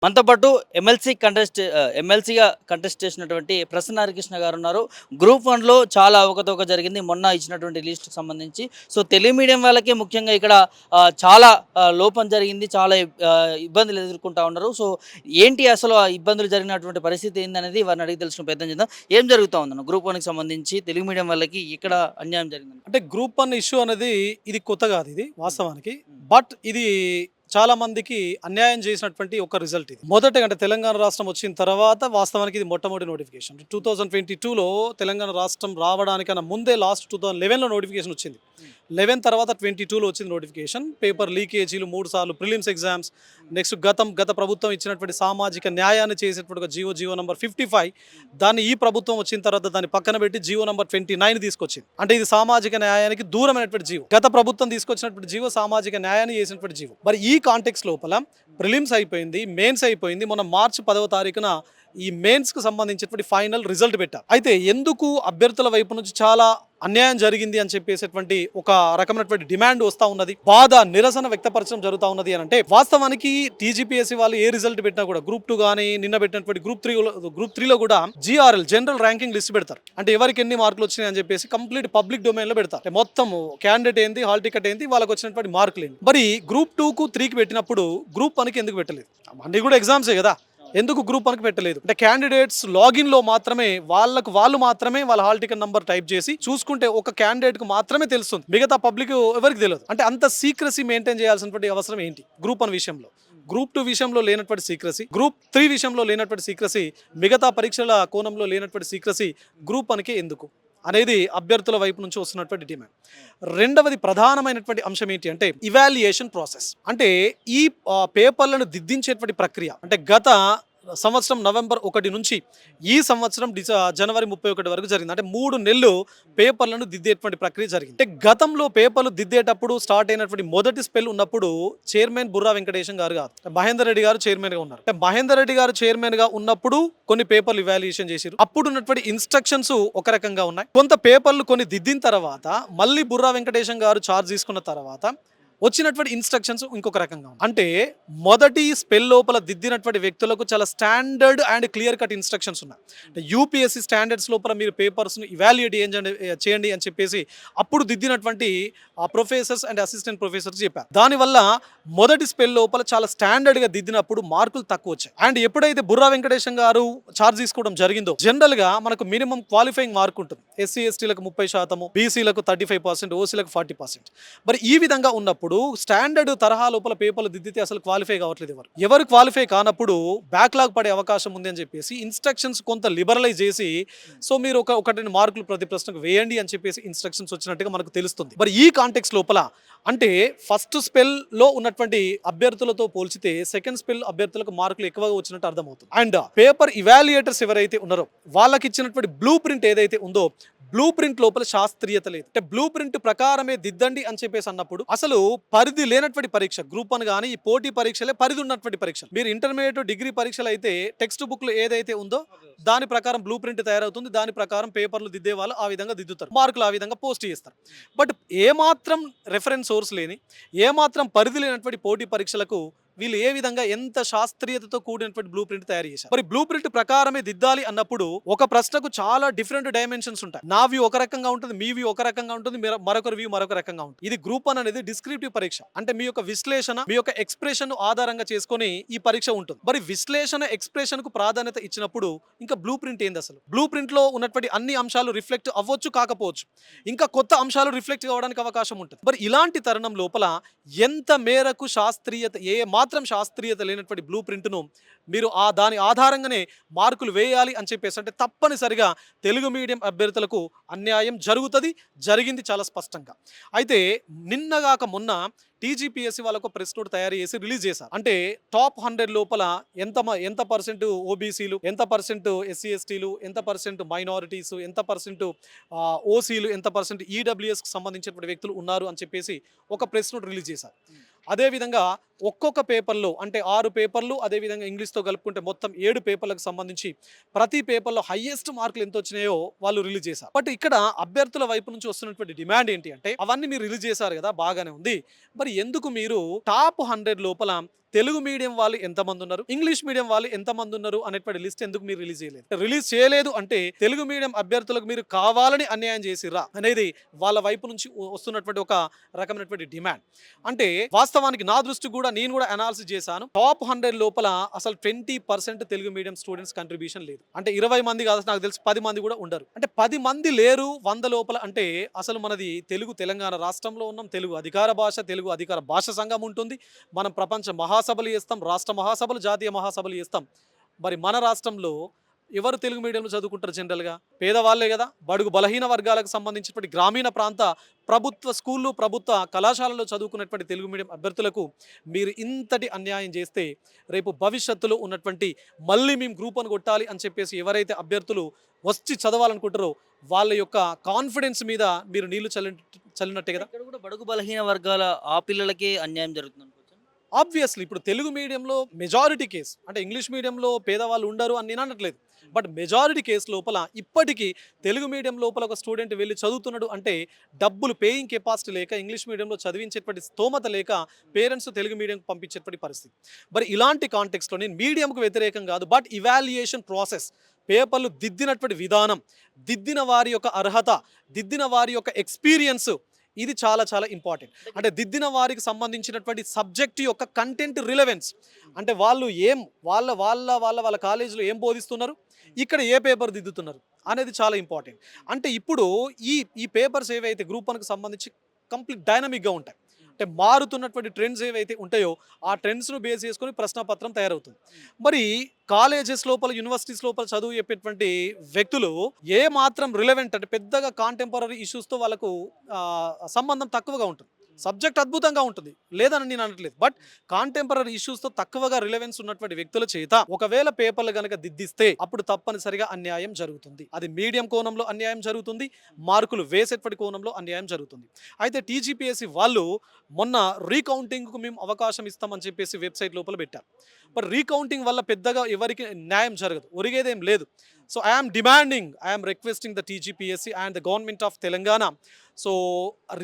మనతో పాటు ఎమ్మెల్సీగా కంటెస్ట్ చేసినటువంటి ప్రసన్న హరికృష్ణ గారు ఉన్నారు. గ్రూప్ 1లో చాలా అవకతవక జరిగింది. మొన్న ఇచ్చినటువంటి లిస్ట్‌కి సంబంధించి. సో, తెలుగు మీడియం వాళ్ళకే ముఖ్యంగా ఇక్కడ చాలా లోపం జరిగింది. చాలా ఇబ్బందులు ఎదుర్కొంటా ఉన్నారు. సో, ఏంటి అసలు ఆ ఇబ్బందులు జరిగినటువంటి పరిస్థితి ఏందనేది వారిని అడిగి తెలుసుకునే ప్రయత్నం చేద్దాం. ఏం జరుగుతా ఉందన్న గ్రూప్ 1కి సంబంధించి తెలుగు మీడియం వాళ్ళకి ఇక్కడ అన్యాయం జరిగిందని? అంటే గ్రూప్ 1 ఇష్యూ అనేది ఇది కొత్త కాదు ఇది వాస్తవానికి. హ్మ్. బట్ ఇది చాలా మందికి అన్యాయం చేసినటువంటి ఒక రిజల్ట్ ఇది. మొదటగా అంటే తెలంగాణ రాష్ట్రం వచ్చిన తర్వాత వాస్తవానికి ఇది మొట్టమొదటి నోటిఫికేషన్. 2022లో తెలంగాణ రాష్ట్రం రావడానికన్నా ముందే లాస్ట్ 2011లో నోటిఫికేషన్ వచ్చింది. 11 తర్వాత 22లో వచ్చింది నోటిఫికేషన్. పేపర్ లీకేజీలు 3 సార్లు ప్రిలిమ్స్ ఎగ్జామ్స్, నెక్స్ట్ గత ప్రభుత్వం ఇచ్చినటువంటి సామాజిక న్యాయాన్ని చేసేటువంటి ఒక జియో నంబర్ 55, దాన్ని ఈ ప్రభుత్వం వచ్చిన తర్వాత దాన్ని పక్కన పెట్టి జియో నంబర్ 29 తీసుకొచ్చింది. అంటే ఇది సామాజిక న్యాయానికి దూరమైనటువంటి జియో. గత ప్రభుత్వం తీసుకొచ్చినటువంటి జియో సామాజిక న్యాయాన్ని చేసినటువంటి జియో. మరి ఈ కాంటెక్స్ లోపల ప్రిలిమ్స్ అయిపోయింది, మెయిన్స్ అయిపోయింది. మొన్న మార్చి 10వ తారీఖున ఈ మెయిన్స్కి సంబంధించినటువంటి ఫైనల్ రిజల్ట్ పెట్టారు. అయితే ఎందుకు అభ్యర్థుల వైపు నుంచి చాలా అన్యాయం జరిగింది అని చెప్పేసేటువంటి ఒక రకమైనటువంటి డిమాండ్ వస్తూ ఉన్నది, బాధ నిరసన వ్యక్తపరచడం జరుగుతూ ఉన్నది అని అంటే, వాస్తవానికి టీజీపీఎస్సీ వాళ్ళు ఏ రిజల్ట్ పెట్టినా కూడా గ్రూప్ 2 కానీ నిన్న పెట్టినటువంటి గ్రూప్ 3లో కూడా జిఆర్ఎల్ జనరల్ ర్యాంకింగ్ లిస్ట్ పెడతారు. అంటే ఎవరికి ఎన్ని మార్కులు వచ్చినాయి అని చెప్పేసి కంప్లీట్ పబ్లిక్ డొమైన్ లో పెడతారు. మొత్తం క్యాండిడేట్ ఏంది, హాల్ టికెట్ ఏంది, వాళ్ళకి వచ్చినటువంటి మార్కులు ఏంటి. మరి గ్రూప్ 2కు 3కి పెట్టినప్పుడు గ్రూప్ 1కి ఎందుకు పెట్టలేదు? అన్ని కూడా ఎగ్జామ్సే కదా, ఎందుకు గ్రూప్ 1కి పెట్టలేదు? అంటే క్యాండిడేట్స్ లాగిన్ లో మాత్రమే వాళ్ళు మాత్రమే వాళ్ళ హాల్ టికెట్ నంబర్ టైప్ చేసి చూసుకుంటే ఒక క్యాండిడేట్ కు మాత్రమే తెలుస్తుంది, మిగతా పబ్లిక్ ఎవరికి తెలియదు. అంటే అంత సీక్రసీ మెయింటైన్ చేయాల్సినటువంటి అవసరం ఏంటి గ్రూప్ 1 విషయంలో? గ్రూప్ 2 విషయంలో లేనటువంటి సీక్రసీ, గ్రూప్ 3 విషయంలో లేనటువంటి సీక్రసీ, మిగతా పరీక్షల కోణంలో లేనటువంటి సీక్రసీ గ్రూప్ 1కి ఎందుకు అనేది అభ్యర్థుల వైపు నుంచి వస్తున్నటువంటి డిమాండ్. రెండవది ప్రధానమైనటువంటి అంశం ఏంటి అంటే ఇవాల్యుయేషన్ ప్రాసెస్. అంటే ఈ పేపర్లను దిద్దించేటువంటి ప్రక్రియ అంటే గత సంవత్సరం నవంబర్ 1 నుంచి ఈ సంవత్సరం జనవరి 31 వరకు జరిగింది. అంటే 3 నెలలు పేపర్లను దిద్దేటువంటి ప్రక్రియ జరిగింది. అంటే గతంలో పేపర్లు దిద్దేటప్పుడు స్టార్ట్ అయినటువంటి మొదటి స్పెల్ ఉన్నప్పుడు చైర్మన్ బుర్రా వెంకటేశం గారు కాదు, మహేందర్ రెడ్డి గారు చైర్మన్ గా ఉన్నారు. అంటే మహేందర్ రెడ్డి గారు చైర్మన్ గా ఉన్నప్పుడు కొన్ని పేపర్లు ఇవాల్యుయేషన్ చేశారు. అప్పుడు ఉన్నటువంటి ఇన్స్ట్రక్షన్స్ ఒక రకంగా ఉన్నాయి. కొంత పేపర్లు కొన్ని దిద్దిన తర్వాత మళ్ళీ బుర్రా వెంకటేశం గారు చార్జ్ తీసుకున్న తర్వాత వచ్చినటువంటి ఇన్స్ట్రక్షన్స్ ఇంకొక రకంగా ఉంది. అంటే మొదటి స్పెల్ లోపల దిద్దినటువంటి వ్యక్తులకు చాలా standard and clear cut instructions ఉన్నాయి. అంటే యూపీఎస్సీ స్టాండర్డ్స్ లోపల మీరు పేపర్స్ను ఇవాల్యుయేట్ చేయండి అని చెప్పేసి అప్పుడు దిద్దినటువంటి ప్రొఫెసర్స్ అండ్ అసిస్టెంట్ ప్రొఫెసర్స్ చెప్పారు. దానివల్ల మొదటి స్పెల్ లోపల చాలా స్టాండర్డ్గా దిద్దినప్పుడు మార్కులు తక్కువ వచ్చాయి. అండ్ ఎప్పుడైతే బుర్రా వెంకటేశం గారు చార్జ్ తీసుకోవడం జరిగిందో జనరల్గా మనకు మినిమం క్వాలిఫైయింగ్ మార్క్ ఉంటుంది. ఎస్సీ ఎస్టీలకు 30%, బీసీలకు 35%, ఓసీలకు 40%. మరి ఈ విధంగా ఉన్నప్పుడు స్టాండర్డ్ తరహా లోపల పేపర్లు దిద్దితే అసలు క్వాలిఫై కావట్లేదు. ఎవరు క్వాలిఫై కానప్పుడు బ్యాక్లాగ్ పడే అవకాశం ఉంది అని చెప్పేసి ఇన్స్ట్రక్షన్స్ కొంత లిబరలైజ్ చేసి, సో మీరు ఒకటి మార్కులు ప్రతి ప్రశ్నకు వేయండి అని చెప్పేసి ఇన్స్ట్రక్షన్స్ వచ్చినట్టుగా మనకు తెలుస్తుంది. మరి ఈ కాంటెక్స్ లోపల అంటే ఫస్ట్ స్పెల్ లో ఉన్నటువంటి అభ్యర్థులతో పోల్చితే సెకండ్ స్పెల్ అభ్యర్థులకు మార్కులు ఎక్కువగా వచ్చినట్టు అర్థమవుతుంది. అండ్ పేపర్ ఇవాల్యుయేటర్స్ ఎవరైతే ఉన్నారో వాళ్ళకి ఇచ్చినటువంటి బ్లూ ప్రింట్ ఏదైతే ఉందో బ్లూ ప్రింట్ లోపల శాస్త్రీయత లేదు. అంటే బ్లూ ప్రింట్ ప్రకారమే దిద్దండి అని చెప్పేసి అన్నప్పుడు అసలు పరిధి లేనటువంటి పరీక్ష గ్రూప్ 1 కానీ ఈ పోటీ పరీక్షలే పరిధి ఉన్నటువంటి పరీక్ష. మీరు ఇంటర్మీడియట్ డిగ్రీ పరీక్షలు అయితే టెక్స్ట్ బుక్ లో ఏదైతే ఉందో దాని ప్రకారం బ్లూ ప్రింట్ తయారవుతుంది, దాని ప్రకారం పేపర్లు దిద్దే వాళ్ళు ఆ విధంగా దిద్దుతారు, మార్కులు ఆ విధంగా పోస్ట్ చేస్తారు. బట్ ఏమాత్రం రెఫరెన్స్ సోర్స్ లేని, ఏమాత్రం పరిధి లేనటువంటి పోటీ పరీక్షలకు వీళ్ళు ఏ విధంగా ఎంత శాస్త్రీయతతో కూడినటువంటి బ్లూ ప్రింట్ తయారు చేశారు. మరి బ్లూ ప్రింట్ ప్రకారమే దిద్దాలి అన్నప్పుడు ఒక ప్రశ్నకు చాలా డిఫరెంట్ డైమెన్షన్స్ ఉంటాయి. నా వ్యూ ఒక రకంగా ఉంటుంది, మీ వ్యూ ఒక రకంగా ఉంటుంది, మరొకరి వ్యూ మరొక రకంగా ఉంటుంది. ఇది గ్రూప్ 1 అనేది డిస్క్రిప్టివ్ పరీక్ష. అంటే మీ యొక్క విశ్లేషణ, మీ యొక్క ఎక్స్ప్రెషన్ ఆధారంగా చేసుకొని ఈ పరీక్ష ఉంటుంది. మరి విశ్లేషణ ఎక్స్ప్రెషన్ కు ప్రాధాన్యత ఇచ్చినప్పుడు ఇంకా బ్లూ ప్రింట్ ఏంది? అసలు బ్లూ ప్రింట్ లో ఉన్నటువంటి అన్ని అంశాలు రిఫ్లెక్ట్ అవ్వచ్చు, కాకపోవచ్చు, ఇంకా కొత్త అంశాలు రిఫ్లెక్ట్ కావడానికి అవకాశం ఉంటుంది. మరి ఇలాంటి తరుణం లోపల ఎంత మేరకు శాస్త్రీయత, మాత్రం శాస్త్రీయత లేనటువంటి బ్లూ ప్రింట్ను మీరు దాని ఆధారంగానే మార్కులు వేయాలి అని చెప్పేసి అంటే తప్పనిసరిగా తెలుగు మీడియం అభ్యర్థులకు అన్యాయం జరిగింది చాలా స్పష్టంగా. అయితే నిన్నగాక మొన్న టీజీపీఎస్సీ వాళ్ళకు ప్రెస్ నోట్ తయారు చేసి రిలీజ్ చేశారు. అంటే టాప్ 100 లోపల ఎంత పర్సెంట్ ఓబీసీలు, ఎంత పర్సెంట్ ఎస్సీ ఎస్టీలు, ఎంత పర్సెంట్ మైనారిటీస్, ఎంత పర్సెంట్ ఓసీలు, ఎంత పర్సెంట్ ఈడబ్ల్యూఎస్కి సంబంధించినటువంటి వ్యక్తులు ఉన్నారు అని చెప్పేసి ఒక ప్రెస్ నోట్ రిలీజ్ చేశారు. అదేవిధంగా ఒక్కొక్క పేపర్లో అంటే 6 పేపర్లు, అదేవిధంగా ఇంగ్లీష్తో కలుపుకుంటే మొత్తం 7 పేపర్లకు సంబంధించి ప్రతి పేపర్లో హైయెస్ట్ మార్కులు ఎంత వచ్చినాయో వాళ్ళు రిలీజ్ చేశారు. బట్ ఇక్కడ అభ్యర్థుల వైపు నుంచి వస్తున్నటువంటి డిమాండ్ ఏంటి అంటే అవన్నీ మీరు రిలీజ్ చేశారు కదా, బాగానే ఉంది, మరి ఎందుకు మీరు టాప్ 100 లోపల తెలుగు మీడియం వాళ్ళు ఎంతమంది ఉన్నారు, ఇంగ్లీష్ మీడియం వాళ్ళు ఎంతమంది ఉన్నారు అనేటువంటి లిస్ట్ ఎందుకు మీరు రిలీజ్ చేయలేదు? రిలీజ్ చేయలేదు అంటే తెలుగు మీడియం అభ్యర్థులకు మీరు కావాలని అన్యాయం చేసిర్రా అనేది వాళ్ళ వైపు నుంచి వస్తున్నటువంటి ఒక రకమైనటువంటి డిమాండ్. అంటే వాస్తవానికి నా దృష్టి కూడా నేను కూడా అనాలిసిస్ చేశాను. టాప్ 100 లోపల అసలు 20% తెలుగు మీడియం స్టూడెంట్స్ కంట్రిబ్యూషన్ లేదు. అంటే 20 మంది కాదు, నాకు తెలిసి 10 మంది కూడా ఉండరు. అంటే 10 మంది లేరు 100 లోపల. అంటే అసలు మనది తెలుగు తెలంగాణ రాష్ట్రంలో ఉన్నాం, తెలుగు అధికార భాష, తెలుగు అధికార భాష సంఘం ఉంటుంది, మనం ప్రపంచ మహాసభలు చేస్తాం, రాష్ట్ర మహాసభలు, జాతీయ మహాసభలు చేస్తాం. మరి మన రాష్ట్రంలో ఎవరు తెలుగు మీడియంలో చదువుకుంటారు? జనరల్గా పేదవాళ్ళే కదా. బడుగు బలహీన వర్గాలకు సంబంధించినటువంటి గ్రామీణ ప్రాంత ప్రభుత్వ స్కూళ్ళు, ప్రభుత్వ కళాశాలలో చదువుకున్నటువంటి తెలుగు మీడియం అభ్యర్థులకు మీరు ఇంతటి అన్యాయం చేస్తే రేపు భవిష్యత్తులో ఉన్నటువంటి మళ్ళీ మేము గ్రూప్ అని కొట్టాలి అని చెప్పేసి ఎవరైతే అభ్యర్థులు వచ్చి చదవాలనుకుంటారో వాళ్ళ యొక్క కాన్ఫిడెన్స్ మీద మీరు నీళ్లు చల్లినట్టే కదా. ఇక్కడ కూడా బడుగు బలహీన వర్గాల ఆ పిల్లలకే అన్యాయం జరుగుతుంది అనుకోవచ్చు. ఆబ్వియస్లీ ఇప్పుడు తెలుగు మీడియంలో మెజారిటీ కేసు, అంటే ఇంగ్లీష్ మీడియంలో పేదవాళ్ళు ఉండరు అని నేను అనట్లేదు, బట్ మెజారిటీ కేసు లోపల ఇప్పటికీ తెలుగు మీడియం లోపల ఒక స్టూడెంట్ వెళ్ళి చదువుతున్నాడు అంటే డబ్బులు పేయింగ్ కెపాసిటీ లేక, ఇంగ్లీష్ మీడియంలో చదివించేటువంటి స్తోమత లేక పేరెంట్స్ తెలుగు మీడియంకి పంపించేటువంటి పరిస్థితి. మరి ఇలాంటి కాంటెక్స్లో నేను మీడియంకు వ్యతిరేకం కాదు, బట్ ఇవాల్యుయేషన్ ప్రాసెస్, పేపర్లు దిద్దినటువంటి విధానం, దిద్దిన వారి యొక్క అర్హత, దిద్దిన వారి యొక్క ఎక్స్పీరియన్స్, ఇది చాలా చాలా ఇంపార్టెంట్. అంటే దిద్దిన వారికి సంబంధించినటువంటి సబ్జెక్ట్ యొక్క కంటెంట్ రిలవెన్స్, అంటే వాళ్ళు ఏం వాళ్ళ వాళ్ళ వాళ్ళ వాళ్ళ కాలేజీలో ఏం బోధిస్తున్నారు, ఇక్కడ ఏ పేపర్ దిద్దుతున్నారు అనేది చాలా ఇంపార్టెంట్. అంటే ఇప్పుడు ఈ పేపర్స్ ఏవైతే గ్రూప్ 1కి సంబంధించి కంప్లీట్ డైనమిక్గా ఉంటాయి. అంటే మారుతున్నటువంటి ట్రెండ్స్ ఏవైతే ఉంటాయో ఆ ట్రెండ్స్ను బేస్ చేసుకొని ప్రశ్నపత్రం తయారవుతుంది. మరి కాలేజెస్ లోపల, యూనివర్సిటీస్ లోపల చదువు చెప్పేటువంటి వ్యక్తులు ఏ మాత్రం రిలవెంట్, అంటే పెద్దగా కాంటెంపరీ ఇష్యూస్తో వాళ్ళకు సంబంధం తక్కువగా ఉంటుంది. సబ్జెక్ట్ అద్భుతంగా ఉంటుంది, లేదని నేను అనట్లేదు, బట్ కాంటెంపరీ ఇష్యూస్తో తక్కువగా రిలవెన్స్ ఉన్నటువంటి వ్యక్తుల చేత ఒకవేళ పేపర్లు కనుక దిద్దిస్తే అప్పుడు తప్పనిసరిగా అన్యాయం జరుగుతుంది. అది మీడియం కోణంలో అన్యాయం జరుగుతుంది, మార్కులు వేసేటువంటి కోణంలో అన్యాయం జరుగుతుంది. అయితే టీజీపీఎస్సీ వాళ్ళు మొన్న రీకౌంటింగ్కు మేము అవకాశం ఇస్తామని చెప్పేసి వెబ్సైట్ లోపల పెట్టారు. బట్ రీకౌంటింగ్ వల్ల పెద్దగా ఎవరికి న్యాయం జరగదు, ఒరిగేదేం లేదు. So I'm requesting the TGPSC and the government of Telangana, so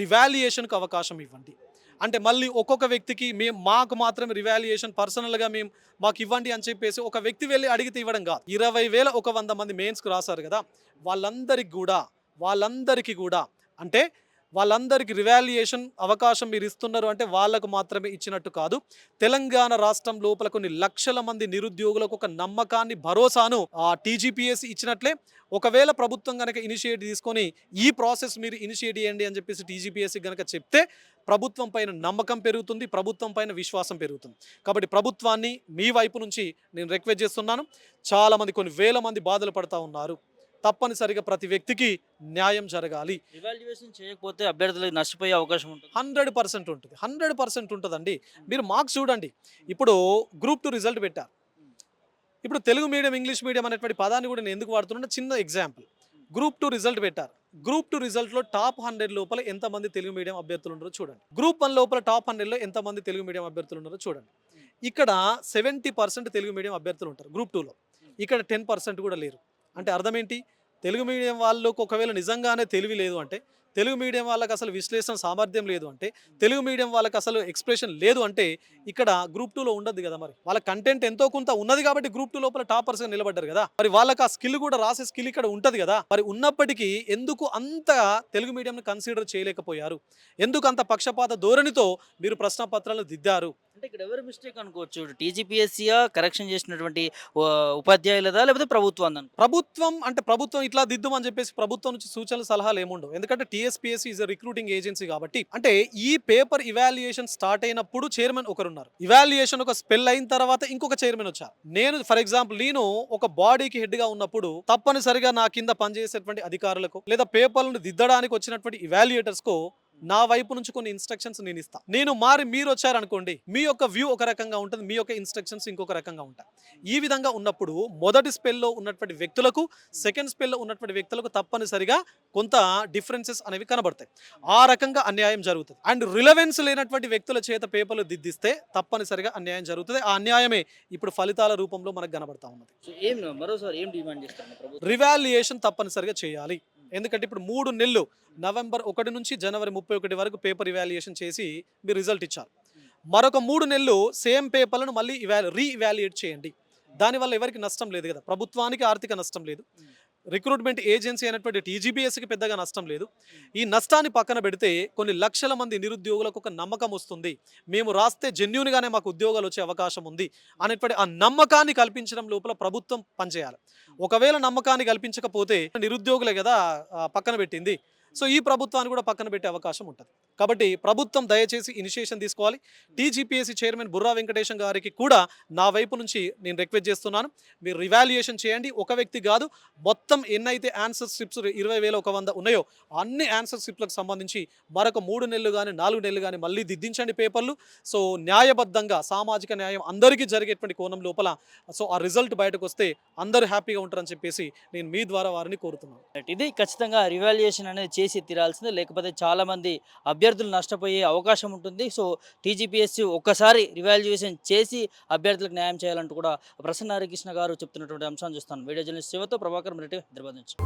రివాల్యుయేషన్కి అవకాశం ఇవ్వండి. అంటే మళ్ళీ ఒక్కొక్క వ్యక్తికి మాకు మాత్రం రివాల్యుయేషన్ పర్సనల్గా మాకు ఇవ్వండి అని చెప్పేసి ఒక వ్యక్తి వెళ్ళి అడిగితే ఇవ్వడం కాదు. 20,100 మంది మెయిన్స్కి రాశారు కదా, వాళ్ళందరికీ కూడా అంటే వాళ్ళందరికీ రివాల్యుయేషన్ అవకాశం మీరు ఇస్తున్నారు అంటే వాళ్ళకు మాత్రమే ఇచ్చినట్టు కాదు. తెలంగాణ రాష్ట్రం లోపల కొన్ని లక్షల మంది నిరుద్యోగులకు ఒక నమ్మకాన్ని, భరోసాను టీజీపీఎస్సీ ఇచ్చినట్లే. ఒకవేళ ప్రభుత్వం కనుక ఇనిషియేట్ తీసుకొని ఈ ప్రాసెస్ మీరు ఇనిషియేట్ చేయండి అని చెప్పేసి టీజీపీఎస్సీ కనుక చెప్తే ప్రభుత్వం పైన నమ్మకం పెరుగుతుంది, ప్రభుత్వం పైన విశ్వాసం పెరుగుతుంది. కాబట్టి ప్రభుత్వాన్ని మీ వైపు నుంచి నేను రిక్వెస్ట్ చేస్తున్నాను. చాలామంది, కొన్ని వేల మంది బాధలు పడుతూ ఉన్నారు. తప్పనిసరిగా ప్రతి వ్యక్తికి న్యాయం జరగాలి. ఎవాల్యుయేషన్ చేయకపోతే అభ్యర్థులకు నష్టపోయే అవకాశం ఉంటుంది. 100% ఉంటుంది, 100% ఉంటుందండి. మీరు మార్క్స్ చూడండి, ఇప్పుడు గ్రూప్ 2 రిజల్ట్ పెట్టారు. ఇప్పుడు తెలుగు మీడియం, ఇంగ్లీష్ మీడియం అనేటువంటి పదాన్ని కూడా నేను ఎందుకు వాడుతున్నా, చిన్న ఎగ్జాంపుల్. గ్రూప్ 2 రిజల్ట్ పెట్టారు. గ్రూప్ 2 రిజల్ట్లో టాప్ 100 లోపల ఎంతమంది తెలుగు మీడియం అభ్యర్థులు ఉన్నారో చూడండి. గ్రూప్ 1 లోపల టాప్ 100లో ఎంతమంది తెలుగు మీడియం అభ్యర్థులు ఉన్నారో చూడండి. ఇక్కడ 70% తెలుగు మీడియం అభ్యర్థులు ఉంటారు గ్రూప్ 2లో, ఇక్కడ 10% కూడా లేరు. అంటే అర్థం ఏంటి? తెలుగు మీడియం వాళ్ళకు ఒకవేళ నిజంగానే తెలివి లేదు అంటే, తెలుగు మీడియం వాళ్ళకి అసలు విశ్లేషణ సామర్థ్యం లేదు అంటే, తెలుగు మీడియం వాళ్ళకి అసలు ఎక్స్ప్రెషన్ లేదు అంటే ఇక్కడ గ్రూప్ 2లో ఉండదు కదా. మరి వాళ్ళ కంటెంట్ ఎంతో కొంత ఉన్నది కాబట్టి గ్రూప్ 2 లోపల టాపర్స్గా నిలబడ్డారు కదా. మరి వాళ్ళకి ఆ స్కిల్ కూడా, రాసే స్కిల్ ఇక్కడ ఉంటుంది కదా. మరి ఉన్నప్పటికీ ఎందుకు అంత తెలుగు మీడియంని కన్సిడర్ చేయలేకపోయారు? ఎందుకు అంత పక్షపాత ధోరణితో మీరు ప్రశ్నపత్రాలు దిద్దారు? అంటే ఇక్కడ ఎవరు మిస్టేక్ అనుకోవచ్చు? టీజీపీఎస్సీయా కరెక్షన్ చేసినటువంటి ఉపాధ్యాయులదా, లేకపోతే ప్రభుత్వం? ప్రభుత్వం ఇట్లా దిద్దుమని చెప్పేసి ప్రభుత్వం నుంచి సూచనలు, సలహాలు ఏముండవు. ఎందుకంటే టీఎస్పీఎస్సీ ఈజ్ రిక్రూటింగ్ ఏజెన్సీ కాబట్టి. అంటే ఈ పేపర్ ఇవాల్యుయేషన్ స్టార్ట్ అయినప్పుడు చైర్మన్ ఒకరున్నారు, ఇవాల్యుయేషన్ ఒక స్పెల్ అయిన తర్వాత ఇంకొక చైర్మన్ వచ్చారు. నేను ఫర్ ఎగ్జాంపుల్ నేను ఒక బాడీకి హెడ్ గా ఉన్నప్పుడు తప్పనిసరిగా నా కింద పనిచేసేటువంటి అధికారులకు లేదా పేపర్లను దిద్దడానికి వచ్చినటువంటి ఇవాల్యుయేటర్స్ కు నా వైపు నుంచి కొన్ని ఇన్స్ట్రక్షన్స్ నేను ఇస్తాను. మీరు వచ్చారనుకోండి, మీ యొక్క వ్యూ ఒక రకంగా ఉంటుంది, మీ యొక్క ఇన్స్ట్రక్షన్స్ ఇంకొక రకంగా ఉంటాయి. ఈ విధంగా ఉన్నప్పుడు మొదటి స్పెల్లో ఉన్నటువంటి వ్యక్తులకు, సెకండ్ స్పెల్లో ఉన్నటువంటి వ్యక్తులకు తప్పనిసరిగా కొంత డిఫరెన్సెస్ అనేవి కనబడతాయి. ఆ రకంగా అన్యాయం జరుగుతుంది. అండ్ రిలవెన్స్ లేనటువంటి వ్యక్తుల చేత పేపర్లు దిద్దిస్తే తప్పనిసరిగా అన్యాయం జరుగుతుంది. ఆ అన్యాయమే ఇప్పుడు ఫలితాల రూపంలో మనకు కనబడతా ఉన్నది. రివాల్యుయేషన్ తప్పనిసరిగా చేయాలి. ఎందుకంటే ఇప్పుడు 3 నెలలు, నవంబర్ 1 నుంచి జనవరి 31 వరకు పేపర్ ఇవాల్యుయేషన్ చేసి మీరు రిజల్ట్ ఇచ్చారు. మరొక 3 నెలలు సేమ్ పేపర్లను మళ్ళీ రీఇవాల్యుయేట్ చేయండి. దానివల్ల ఎవరికి నష్టం లేదు కదా, ప్రభుత్వానికి ఆర్థిక నష్టం లేదు, రిక్రూట్మెంట్ ఏజెన్సీ అయినటువంటి టీజీపీఎస్సీకి పెద్దగా నష్టం లేదు. ఈ నష్టాన్ని పక్కన పెడితే కొన్ని లక్షల మంది నిరుద్యోగులకు ఒక నమ్మకం వస్తుంది, మేము రాస్తే జెన్యూన్గానే మాకు ఉద్యోగాలు వచ్చే అవకాశం ఉంది అనేటువంటి ఆ నమ్మకాన్ని కల్పించడం లోపల ప్రభుత్వం పనిచేయాలి. ఒకవేళ నమ్మకాన్ని కల్పించకపోతే నిరుద్యోగులే కదా పక్కన పెట్టింది, సో ఈ ప్రభుత్వాన్ని కూడా పక్కన పెట్టే అవకాశం ఉంటుంది. కాబట్టి ప్రభుత్వం దయచేసి ఇనిషియేషన్ తీసుకోవాలి. టీజీపీఎస్సీ చైర్మన్ బుర్రా వెంకటేశం గారికి కూడా నా వైపు నుంచి నేను రిక్వెస్ట్ చేస్తున్నాను, మీరు రివాల్యుయేషన్ చేయండి. ఒక వ్యక్తి కాదు, మొత్తం ఎన్నైతే ఆన్సర్ స్క్రిప్ట్స్ 20,100 ఉన్నాయో అన్ని ఆన్సర్ స్క్రిప్ట్లకు సంబంధించి మరొక 3 నెలలు కానీ 4 నెలలు కానీ మళ్ళీ దిద్దించండి పేపర్లు. సో న్యాయబద్ధంగా సామాజిక న్యాయం అందరికీ జరిగేటువంటి కోణం లోపల సో ఆ రిజల్ట్ బయటకు వస్తే అందరూ హ్యాపీగా ఉంటారని చెప్పేసి నేను మీ ద్వారా వారిని కోరుతున్నాను. ఇది ఖచ్చితంగా రివాల్యుయేషన్ అనేది చేసి తీరాల్సిందే, లేకపోతే చాలామంది అభ్యర్థులు నష్టపోయే అవకాశం ఉంటుంది. సో టీజీపీఎస్సీ ఒక్కసారి రివాల్యుయేషన్ చేసి అభ్యర్థులకు న్యాయం చేయాలంటూ కూడా ప్రసన్న హరికృష్ణ గారు చెప్తున్నటువంటి అంశాన్ని చూస్తాను. వీడియో జర్నలిస్ట్ శివతో ప్రభాకర్ మిలిటి, హైదరాబాద్ నుంచి.